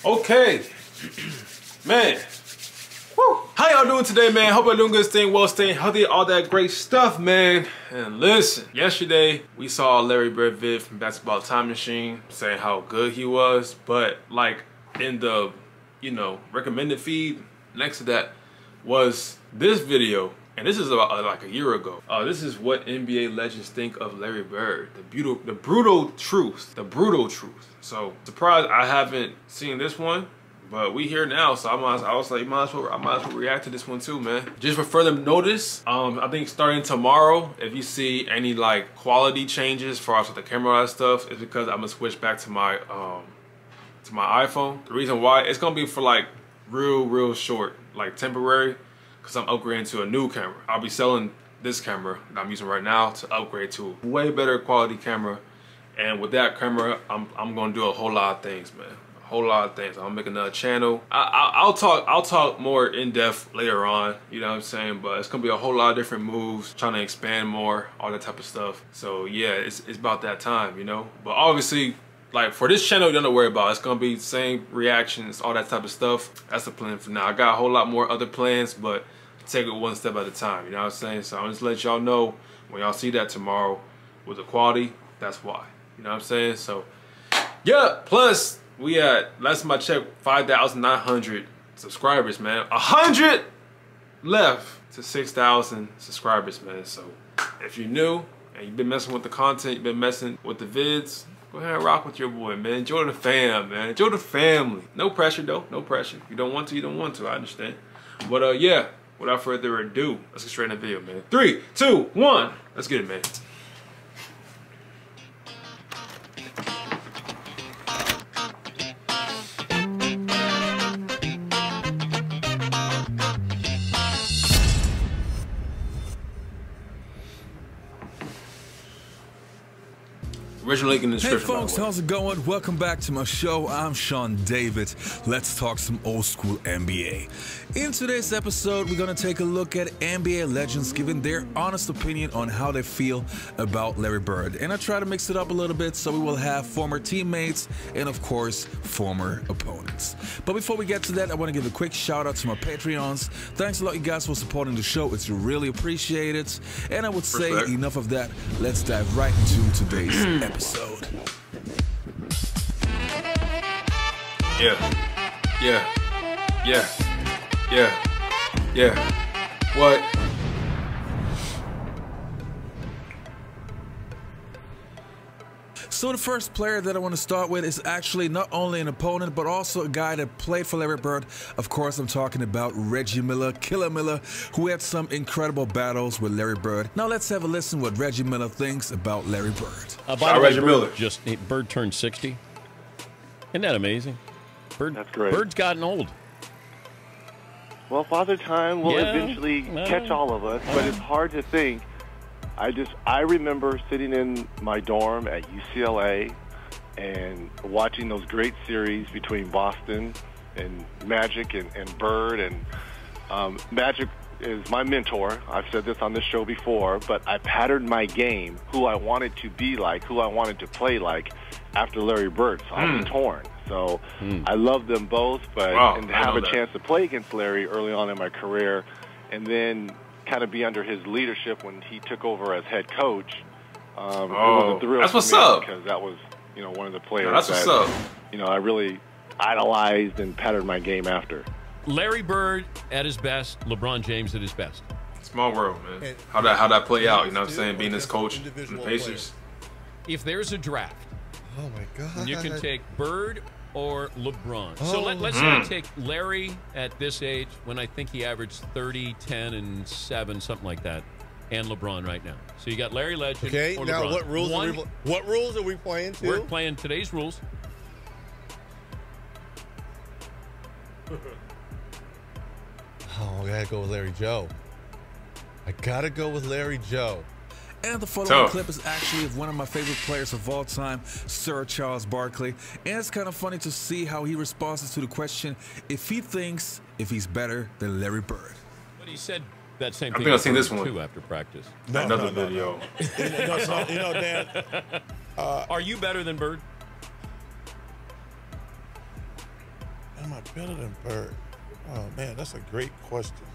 Okay, man. Woo. How y'all doing today, man? Hope y'all doing good, staying well, staying healthy, all that great stuff, man. And listen, yesterday we saw Larry Bird vid from Basketball Time Machine saying how good he was, but like in the, recommended feed next to that was this video. And this is about like a year ago. This is what NBA legends think of Larry Bird. The brutal truth. So surprised I haven't seen this one, but we here now. So I was like, I might as well react to this one too, man. Just for further notice, I think starting tomorrow, if you see any like quality changes for us with the camera and all that stuff, it's because I'm gonna switch back to my iPhone. The reason why, it's gonna be for like real short, like temporary. Because I'm upgrading to a new camera. I'll be selling this camera that I'm using right now to upgrade to a way better quality camera. And with that camera, I'm gonna do a whole lot of things, man. A whole lot of things. I'll make another channel. I'll talk more in depth later on. You know what I'm saying? But it's gonna be a whole lot of different moves, trying to expand more, all that type of stuff. So yeah, it's about that time, But obviously, like for this channel, you don't have to worry about. It's gonna be the same reactions, all that type of stuff. That's the plan for now. I got a whole lot more other plans, but take it one step at a time, you know what I'm saying? So I'm just let y'all know when y'all see that tomorrow with the quality, that's why. You know what I'm saying? So yeah, plus we at last time I checked 5,900 subscribers, man. 100 left to 6,000 subscribers, man. So if you're new and you've been messing with the content, you've been messing with the vids, go ahead and rock with your boy, man. Enjoy the fam, man. Enjoy the family. No pressure though, no pressure. If you don't want to, you don't want to, I understand. But yeah. Without further ado, let's get straight in the video, man. 3, 2, 1. Let's get it, man. Original link in the description. Hey folks, how's it going? Welcome back to my show. I'm Sean David. Let's talk some old school NBA. In today's episode, we're going to take a look at NBA legends giving their honest opinion on how they feel about Larry Bird. And I try to mix it up a little bit so we will have former teammates and of course, former opponents. But before we get to that, I want to give a quick shout out to my Patreons. Thanks a lot you guys for supporting the show. It's really appreciated. And I would say enough of that. Let's dive right into today's episode. Yeah. What? So the first player that I want to start with is actually not only an opponent, but also a guy that played for Larry Bird. Of course, I'm talking about Reggie Miller, Killer Miller, who had some incredible battles with Larry Bird. Now let's have a listen what Reggie Miller thinks about Larry Bird. By the way, Miller. Bird turned 60. Isn't that amazing? That's great. Bird's gotten old. Well, Father Time will eventually catch all of us, but it's hard to think. I remember sitting in my dorm at UCLA and watching those great series between Boston and Magic and Bird. And Magic is my mentor. I've said this on this show before, but I patterned my game, who I wanted to be like, who I wanted to play like, after Larry Bird. So I was torn. So I love them both, but and to have a chance to play against Larry early on in my career, and then kind of be under his leadership when he took over as head coach. It was a thrill. That's what's up. Because that was, one of the players that's what's up. I really idolized and patterned my game after. Larry Bird at his best, LeBron James at his best. Small world, man. How that play out? You know what I'm saying? Being his coach, in the Pacers. If there's a draft, oh my God, you can take Bird or LeBron. Oh. So let's say I take Larry at this age, when I think he averaged 30, 10, and 7, something like that, and LeBron right now. So you got Larry Legend. Okay, or now LeBron. what rules are we playing to? We're playing today's rules. Oh, I gotta go with Larry Joe. I gotta go with Larry Joe. And the following clip is actually of one of my favorite players of all time, Sir Charles Barkley. And it's kind of funny to see how he responds to the question if he thinks if he's better than Larry Bird. But he said that same I thing. think I've seen this one too after practice. Another video. Dan. Are you better than Bird? Am I better than Bird? Oh, man, that's a great question.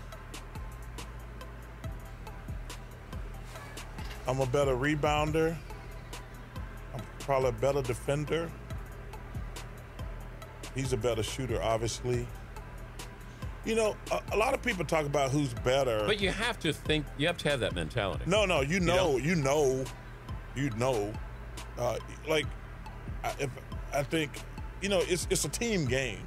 I'm a better rebounder. I'm probably a better defender. He's a better shooter, obviously. You know, a lot of people talk about who's better. But you have to think, you have to have that mentality. No, you know. Like, I think, you know, it's a team game.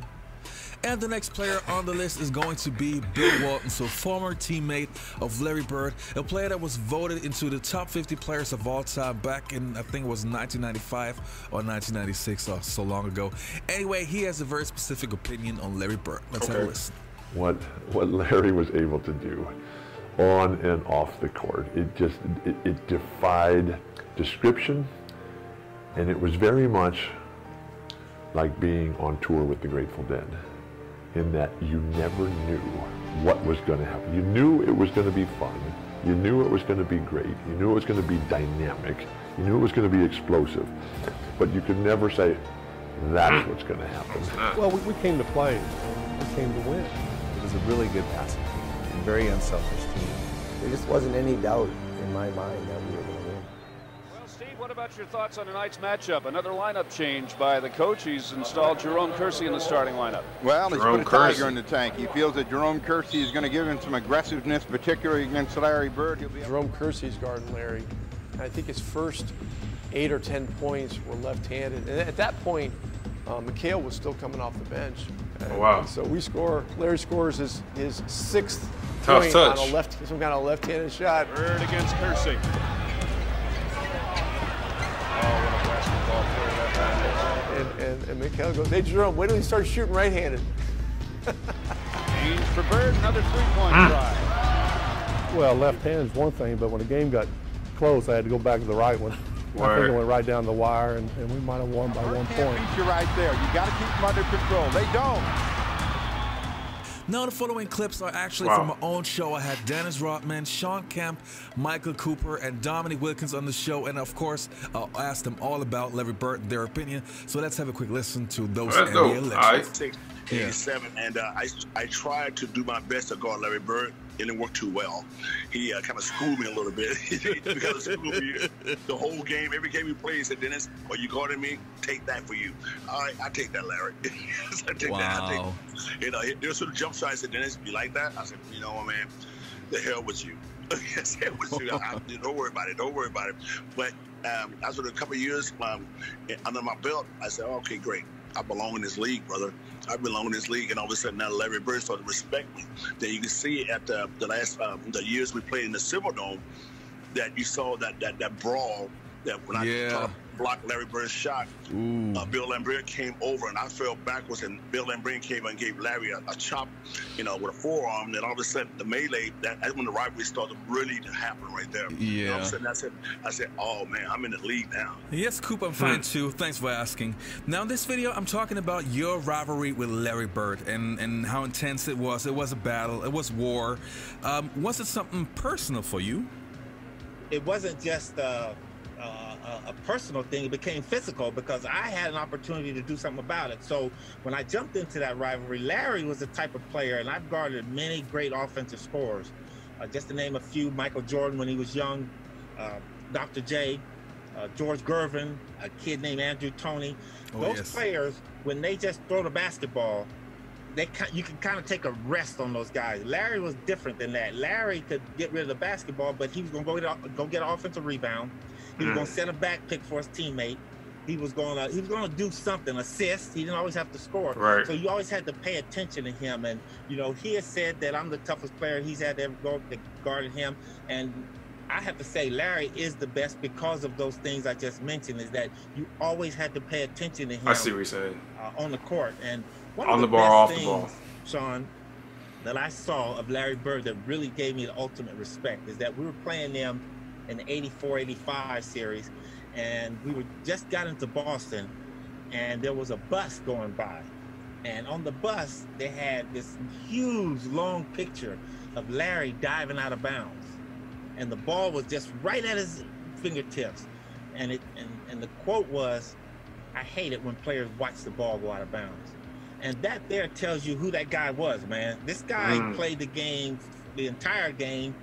And the next player on the list is going to be Bill Walton, so former teammate of Larry Bird, a player that was voted into the top 50 players of all time back in, I think it was 1995 or 1996, or so long ago. Anyway, he has a very specific opinion on Larry Bird. Let's have a listen. What Larry was able to do on and off the court, it defied description, and it was very much like being on tour with the Grateful Dead, in that you never knew what was going to happen. You knew it was going to be fun. You knew it was going to be great. You knew it was going to be dynamic. You knew it was going to be explosive. But you could never say, that's what's going to happen. Well, we came to play. We came to win. It was a really good passing team, a very unselfish team. There just wasn't any doubt in my mind that we were going to win. Well, Steve, what about your thoughts on tonight's matchup? Another lineup change by the coach. He's installed Jerome Kersey in the starting lineup. Well, he's put a tiger in the tank. He feels that Jerome Kersey is going to give him some aggressiveness, particularly against Larry Bird. Jerome Kersey's guarding Larry. I think his first 8 or 10 points were left-handed. And at that point, McHale was still coming off the bench. Oh, wow. So Larry scores his 6th Tough point touch. on some kind of left-handed shot. Bird against Kersey. And McHale goes, hey, Jerome, wait till he starts shooting right-handed. Change for Bird, another three-point try. Well, left-handed is one thing, but when the game got close, I had to go back to the right one. I think it went right down the wire, and we might have won by 1 point. You're right there. You got to keep them under control. They don't. Now, the following clips are actually from my own show. I had Dennis Rodman, Sean Kemp, Michael Cooper, and Dominic Wilkins on the show. And, of course, I'll ask them all about Larry Bird and their opinion. So let's have a quick listen to those NBA legends. 87, and I tried to do my best to guard Larry Bird. It didn't work too well. He kind of schooled me a little bit. He kind of schooled me the whole game. Every game we played, he said, Dennis, are you guarding me? Take that for you. All right, I take that, Larry. I take that. You know, there's sort of jump shot. I said, Dennis, you like that? I said, you know what, man, the hell with you. Yes, hell with you. Don't worry about it. Don't worry about it. But after a couple of years under my belt, I said, okay, great. I belong in this league, brother. I belong in this league, and all of a sudden now Larry Bird started to respect me. Then you can see at the last the years we played in the Silverdome that you saw that brawl that when I blocked Larry Bird's shot, Bill Lambert came over and I fell backwards, and Bill Lambert came and gave Larry a chop, you know, with a forearm. Then all of a sudden the melee, that's when the rivalry started really to happen right there. Yeah. And all of a sudden I said, oh man, I'm in the league now. Yes, Coop, I'm fine too. Thanks for asking. Now in this video, I'm talking about your rivalry with Larry Bird and how intense it was. It was a battle. It was war. Was it something personal for you? It wasn't just a personal thing. It became physical because I had an opportunity to do something about it. So when I jumped into that rivalry, Larry was the type of player, and I've guarded many great offensive scorers. Just to name a few: Michael Jordan when he was young, Dr. J, George Gervin, a kid named Andrew Toney. Those players, when they just throw the basketball, you can kind of take a rest on those guys. Larry was different than that. Larry could get rid of the basketball, but he was going to go get an offensive rebound. He was going to set a back pick for his teammate. He was going to do something, assist. He didn't always have to score. Right. So you always had to pay attention to him. And, you know, he has said that I'm the toughest player he's had to ever guarded him. And I have to say Larry is the best because of those things I just mentioned, is that you always had to pay attention to him. I see what you're saying. On the court. And one on of the the ball, off best the ball, things, Sean, that I saw of Larry Bird that really gave me the ultimate respect is that we were playing them in the 84-85 series, and we just got into Boston, and there was a bus going by, and on the bus they had this huge long picture of Larry diving out of bounds, and the ball was just right at his fingertips, and the quote was, "I hate it when players watch the ball go out of bounds." And that there tells you who that guy was, man. This guy played the game, the entire game,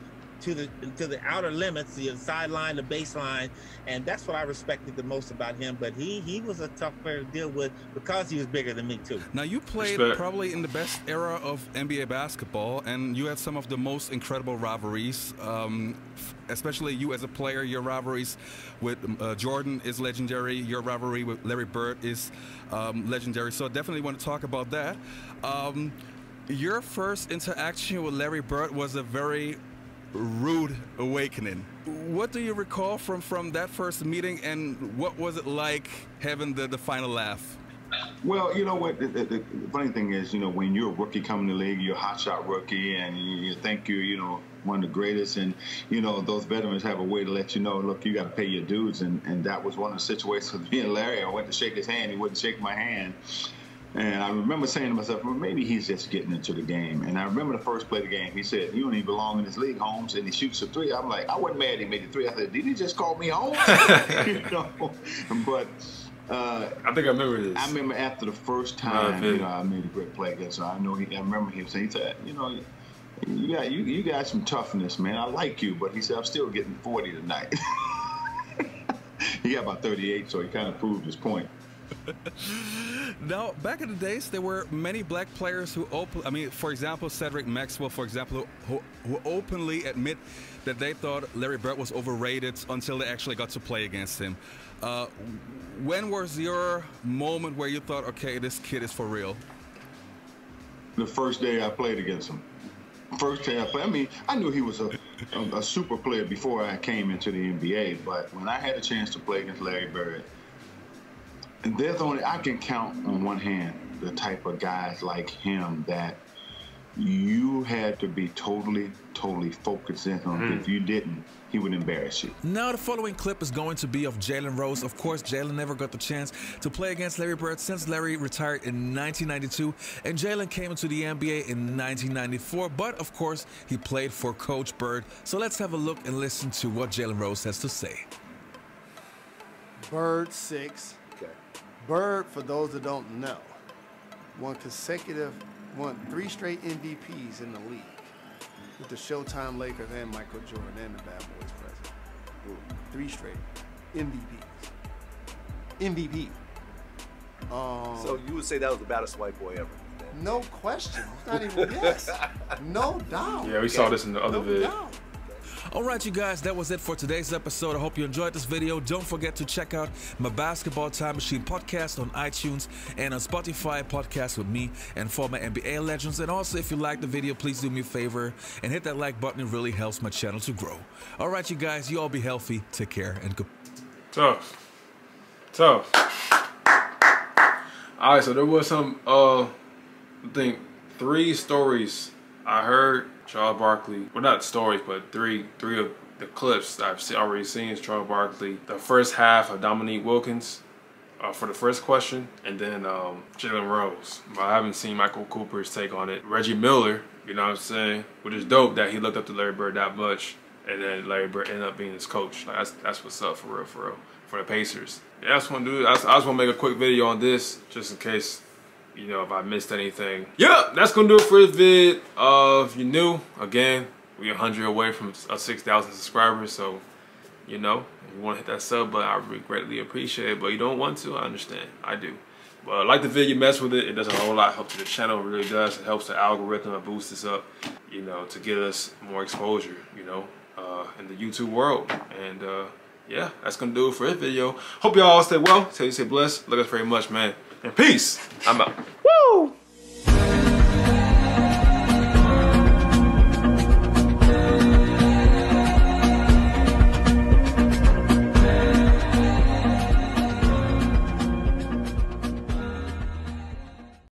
to the outer limits, the sideline, the baseline, and that's what I respected the most about him. But he was a tough player to deal with because he was bigger than me too. Now you played probably in the best era of NBA basketball, and you had some of the most incredible rivalries. Especially you as a player, your rivalries with Jordan is legendary. Your rivalry with Larry Bird is legendary. So I definitely want to talk about that. Your first interaction with Larry Bird was a very rude awakening. What do you recall from that first meeting, and what was it like having the final laugh? Well, you know what, the funny thing is, you know, when you're a rookie coming to the league, you're a hotshot rookie, and you think you're, you know, one of the greatest, and, you know, those veterans have a way to let you know, look, you got to pay your dues, and that was one of the situations with me and Larry. I went to shake his hand, he wouldn't shake my hand. And I remember saying to myself, well, maybe he's just getting into the game. And I remember the first play of the game, he said, you don't even belong in this league, Holmes. And he shoots a three. I'm like, I wasn't mad he made the three. I said, did he just call me Holmes? You know? But I think I remember this. I remember after the first time, you know, I made a great play against him. I know I remember him saying, he said, you know, you got some toughness, man. I like you. But he said, I'm still getting 40 tonight. He got about 38, so he kind of proved his point. Now, back in the days, there were many black players who for example, Cedric Maxwell, for example, who openly admit that they thought Larry Bird was overrated until they actually got to play against him. When was your moment where you thought, okay, this kid is for real? The first day I played against him. First day I played. I mean, I knew he was a super player before I came into the NBA, but when I had a chance to play against Larry Bird, and there's only, I can count on one hand the type of guys like him that you had to be totally focused in on. If you didn't, he would embarrass you. Now the following clip is going to be of Jalen Rose. Of course, Jalen never got the chance to play against Larry Bird since Larry retired in 1992, and Jalen came into the NBA in 1994, but of course, he played for Coach Bird. So let's have a look and listen to what Jalen Rose has to say. Bird 6. Bird, for those that don't know, won 3 straight MVPs in the league with the Showtime Lakers and Michael Jordan and the Bad Boys president. 3 straight MVPs. MVP. So you would say that was the baddest white boy ever? No question. Not even yes. No doubt. Yeah, we saw this in the other video. Alright, you guys, that was it for today's episode. I hope you enjoyed this video. Don't forget to check out my Basketball Time Machine podcast on iTunes and on Spotify podcast with me and former NBA legends. And also, if you liked the video, please do me a favor and hit that like button. It really helps my channel to grow. Alright, you guys, you all be healthy. Take care and go. Tough. Alright, so there was some, I think 3 stories I heard. Charles Barkley, well, not stories, but three of the clips that I've already seen is Charles Barkley. The first half of Dominique Wilkins for the first question, and then Jalen Rose. But I haven't seen Michael Cooper's take on it. Reggie Miller, you know what I'm saying? Which is dope that he looked up to Larry Bird that much, and then Larry Bird ended up being his coach. Like, that's what's up for real, for the Pacers. Yeah, I just want to do. I just want to make a quick video on this, just in case, you know, if I missed anything. Yeah, that's gonna do it for this vid. If you're new, again, we're 100 away from 6,000 subscribers, so, you know, if you want to hit that sub button, I would greatly appreciate it. But you don't want to, I understand. I do. But like the video, mess with it. It does a whole lot. Helps the channel. It really does. It helps the algorithm. It boosts us up, you know, to get us more exposure, you know, in the YouTube world. And yeah, that's gonna do it for this video. Hope y'all stay well. Stay blessed. Love us very much, man. And peace. I'm out.